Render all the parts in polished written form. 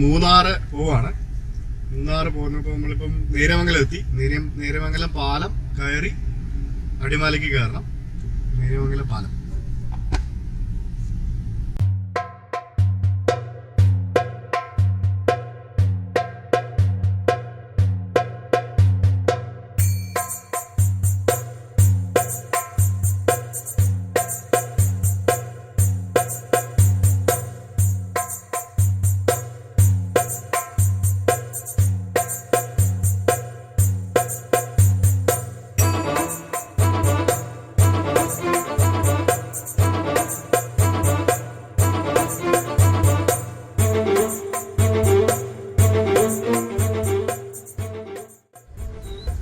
മൂന്നാർ പോവാണ്. മൂന്നാർ പോകുന്നപ്പോൾ നമ്മളിപ്പം നേര്യമംഗലം എത്തി. നേര്യമംഗലം പാലം കയറി അടിമാലിക്ക് കയറണം. നേര്യമംഗലം പാലം.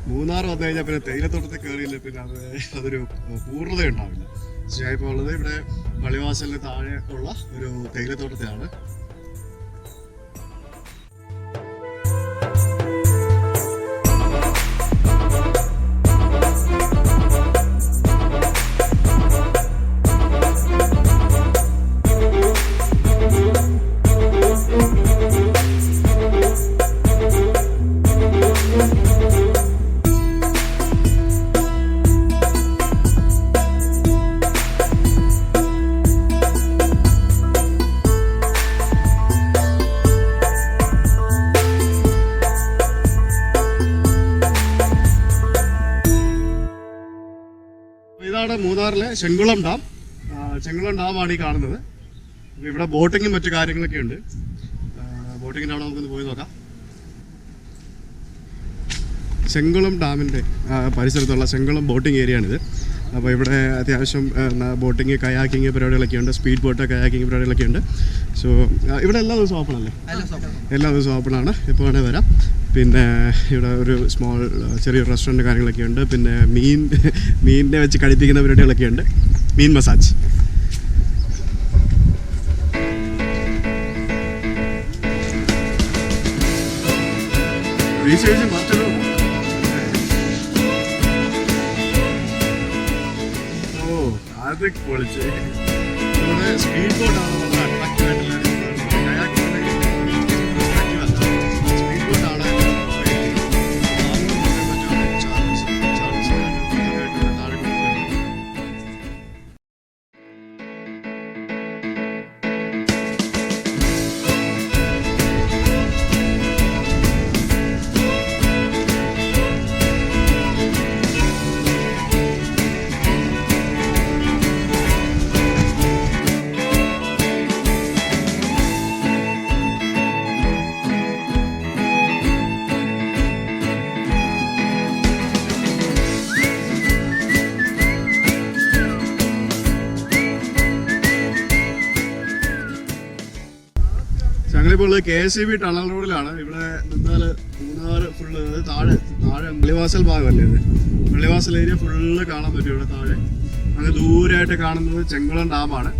മൂന്നാർ വന്നു കഴിഞ്ഞാൽ പിന്നെ തേയിലത്തോട്ടത്തിൽ കയറിയില്ല പിന്നെ അതൊരു പൂർണ്ണത ഉണ്ടാവില്ല. പക്ഷേ ഇപ്പോൾ ഉള്ളത് ഇവിടെ പള്ളിവാസലിന് താഴെ ഉള്ള ഒരു തേയിലത്തോട്ടത്തിലാണ്. ഇതാണ് മൂന്നാറിലെ ചെങ്കുളം ഡാം. ചെങ്കുളം ഡാമാണ് ഈ കാണുന്നത്. ഇവിടെ ബോട്ടിങ്ങും മറ്റു കാര്യങ്ങളൊക്കെ ഉണ്ട്. ബോട്ടിങ്ങിൻ്റെ അവിടെ നമുക്കൊന്ന് പോയി നോക്കാം. ചെങ്കുളം ഡാമിൻ്റെ പരിസരത്തുള്ള ചെങ്കുളം ബോട്ടിംഗ് ഏരിയയാണിത്. അപ്പോൾ ഇവിടെ അത്യാവശ്യം ബോട്ടിങ് കയാക്കിങ് പരിപാടികളൊക്കെ ഉണ്ട്. സ്പീഡ് ബോട്ട് കയാക്കിങ് പരിപാടികളൊക്കെ ഉണ്ട്. സോ ഇവിടെ എല്ലാ ദിവസവും ഓപ്പണല്ലേ? എല്ലാ ദിവസവും ഓപ്പണാണ്. എപ്പോൾ വേണേൽ വരാം. പിന്നെ ഇവിടെ ഒരു ചെറിയൊരു റെസ്റ്റോറൻറ്റ് കാര്യങ്ങളൊക്കെ ഉണ്ട്. പിന്നെ മീനിനെ വെച്ച് കഴിപ്പിക്കുന്ന പരിപാടികളൊക്കെ ഉണ്ട്. മീൻ മസാജ്. അത് പൊളിച്ച് ഇവിടെ സ്പീഡ് ബോട്ടാണ് വളരെ അട്രാക്റ്റീവ് ആയിട്ടുള്ള സ്പീഡ് ബോട്ടാണ്. ഞങ്ങളിപ്പോൾ KSEB ടണൽ റോഡിലാണ്. ഇവിടെ നിന്നാൽ മൂന്നാർ ഫുള്ള് താഴെ പള്ളിവാസൽ ഭാഗമല്ലേ ഇത്. പള്ളിവാസൽ ഏരിയ ഫുള്ള് കാണാൻ പറ്റും. ഇവിടെ താഴെ അങ്ങ് ദൂരെയായിട്ട് കാണുന്നത് ചെങ്കുളം ഡാമാണ്.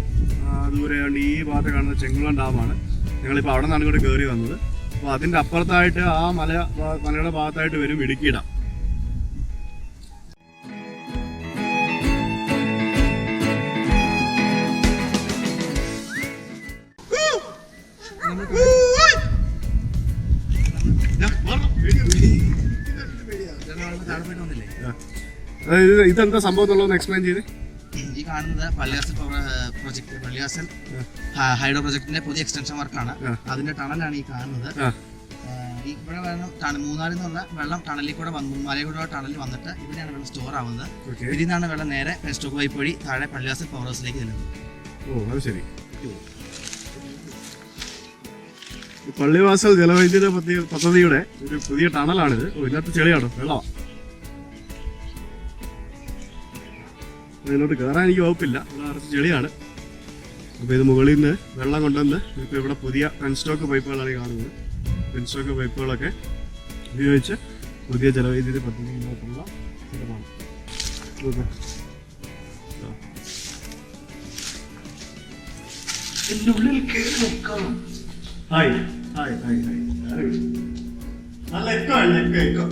ദൂരെയാണ്ട് ഈ ഭാഗത്ത് കാണുന്നത് ചെങ്കുളം ഡാമാണ്. ഞങ്ങളിപ്പോൾ അവിടെ നിന്നാണ് ഇങ്ങോട്ട് കയറി വന്നത്. അപ്പോൾ അതിൻ്റെ അപ്പുറത്തായിട്ട് ആ മലയുടെ ഭാഗത്തായിട്ട് വരും ഇടുക്കി ഡാം. ഇതെന്താ സംഭവം എന്നുള്ളതൊന്ന് എക്സ്പ്ലെയിൻ ചെയ്ത്. ഈ കാണുന്നത് പള്ളിവാസൽ ഹൈഡ്രോ പ്രൊജക്ടിന്റെ പുതിയ എക്സ്റ്റൻഷൻ വർക്കാണ്. അതിന്റെ ടണലാണ് ഈ കാണുന്നത്. ഇവിടെ വെള്ളം മൂന്നാറിൽ നിന്നുള്ള വെള്ളം ടണലിൽ കൂടെ മലയിലൂടെ ടണലിൽ വന്നിട്ട് ഇവിടെയാണ് വെള്ളം സ്റ്റോർ ആവുന്നത്. ഇതിൽ നിന്നാണ് വെള്ളം നേരെ സ്റ്റോക്ക് പൈപ്പ് വഴി താഴെ പള്ളിവാസൽ പവർ ഹൗസിലേക്ക് ചെല്ലുന്നത്. ഓ അത് ശരി. പള്ളിവാസൽ ജലവൈദ്യുത പദ്ധതിയുടെ ഒരു പുതിയ ടണലാണിത്. ഇതിനകത്ത് ചെളിയാണോ? വെള്ളമാണ്. ഇതിലോട്ട് കയറാൻ എനിക്ക് വകുപ്പില്ല. ഇവിടെ ചെളിയാണ്. അപ്പോൾ ഇത് മുകളിൽ നിന്ന് വെള്ളം കൊണ്ടുവന്ന് ഇപ്പോൾ ഇവിടെ പുതിയ പെൻസ്റ്റോക്ക് പൈപ്പുകളാണ് കാണുന്നത്. പെൻസ്റ്റോക്ക് പൈപ്പുകളൊക്കെ ഉപയോഗിച്ച് പുതിയ ജലവൈദ്യുതി പദ്ധതിയിലോട്ടുള്ള സ്ഥലമാണ്. Hi hi hi hi. നല്ല എക്കോ.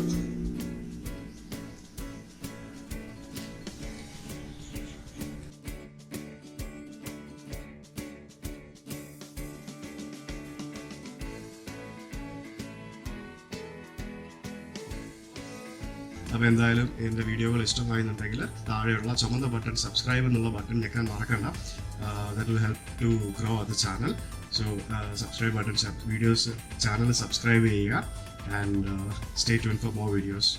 അപ്പോൾ എന്തായാലും എൻ്റെ വീഡിയോകൾ ഇഷ്ടമായെന്നുണ്ടെങ്കിൽ താഴെയുള്ള ചുമന്ന ബട്ടൺ സബ്സ്ക്രൈബ് എന്നുള്ള ബട്ടൺ ഞെക്കാൻ മറക്കണ്ട. That will help to grow the channel. So subscribe button videos channel subscribe ചെയ്യുക and stay tune for more videos.